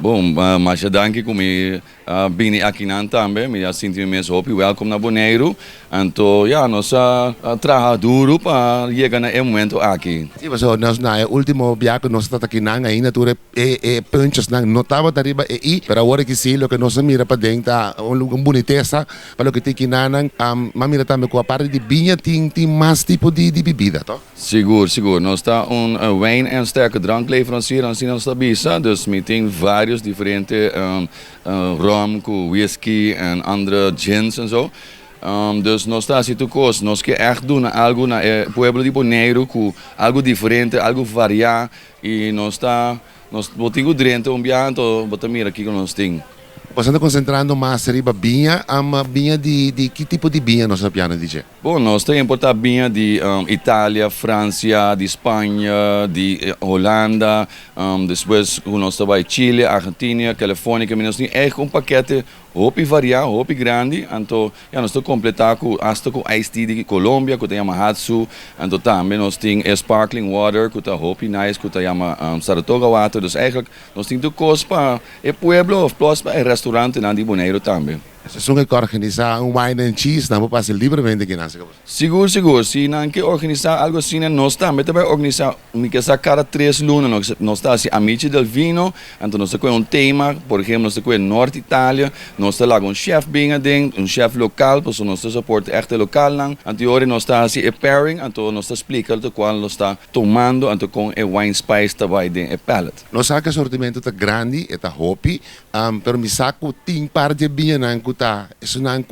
Bom, mas danke kami bini aqui nan também, me sinto mesmo hopi, welcome na Boneiru. Então, ja, nós trabalhamos duro para chegar no momento aqui. Sim, mas nós na último viagem nós estamos aqui na ainda tudo punches na notava dariba pero agora que sim, lo que nós mira para dentro boniteza para o que tem que na mas mira também com a parte de biña tem mais tipo de bebida, tá? Seguro. Nós está wine en sterke drankleverancier aan nossa bisa, dus we tem vários diferentes rum, whisky en andere gins en zo. Dus nós está assim nós queremos echt doen algo na pueblo de Boneiru, com algo diferente, algo variar e nós botamos dentro ambiente, botamos aqui que nós temos. Você está concentrando mais riba biña, biña de que tipo de biña nós sabemos dizer? Bom, nós temos importado biña de Itália, França, de Espanha, de Holanda, depois nós estamos Chile, Argentina, Califórnia, que nós temos um paquete hopi variado, hopi grande, então nós estamos completando com iced tea de Colômbia, que chama hasi, então também nós temos sparkling water, que é hopi nice, que chama Saratoga water, dus eigenlijk nós temos coisas para o pueblo, plus para o restaurante na de Boneiru também. Se você quer organizar wine and cheese, não pode ser livremente aqui, não? Seguro. Se não quer organizar algo assim, nós também organizar, cada 3 lunas, nós estamos a mitad del vino, então nós temos tema, por exemplo, nós temos Norte Itália, nós temos chef bem dentro, chef local, porque nós suporta echt local, então nós estamos a pairing, então nós explicando qual nós está tomando, então com o wine spice também dentro palette. Nós sabemos que o sortimento é grande, é hopi, pero me saco tem par de biña isso não é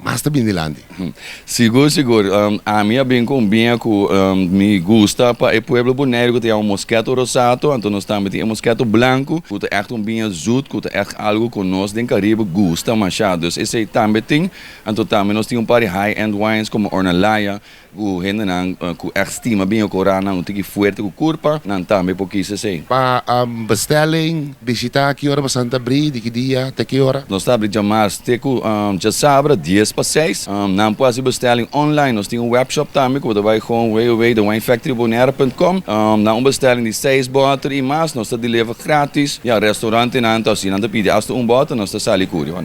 mais bem de lande. Seguro. A minha bem com biña que me gusta para o pueblo Boneiru, que tem mosquito rosado, então nós também temos mosquito branco, que é echt biña zoet, que é echt algo que nós do Caribe gusta machado. Dus esse também tem, então também nós temos um par de high-end wines como Ornalaya, que gente não estima bem o corana, um tique forte com curva, não também porque isso sei. Para bestelling, visitar que hora para Santa Bri, de que dia, até que hora? Nós estamos de chamar Djasabra 10:06. Não pode bestelling online, nós temos webshop também, que você vai com www.winefactorybonaire.com. Na bestelling de 6 botas e mais, nós deliver grátis. Ja, restaurante não, então se não te pede hasta bota, nós está ali curio.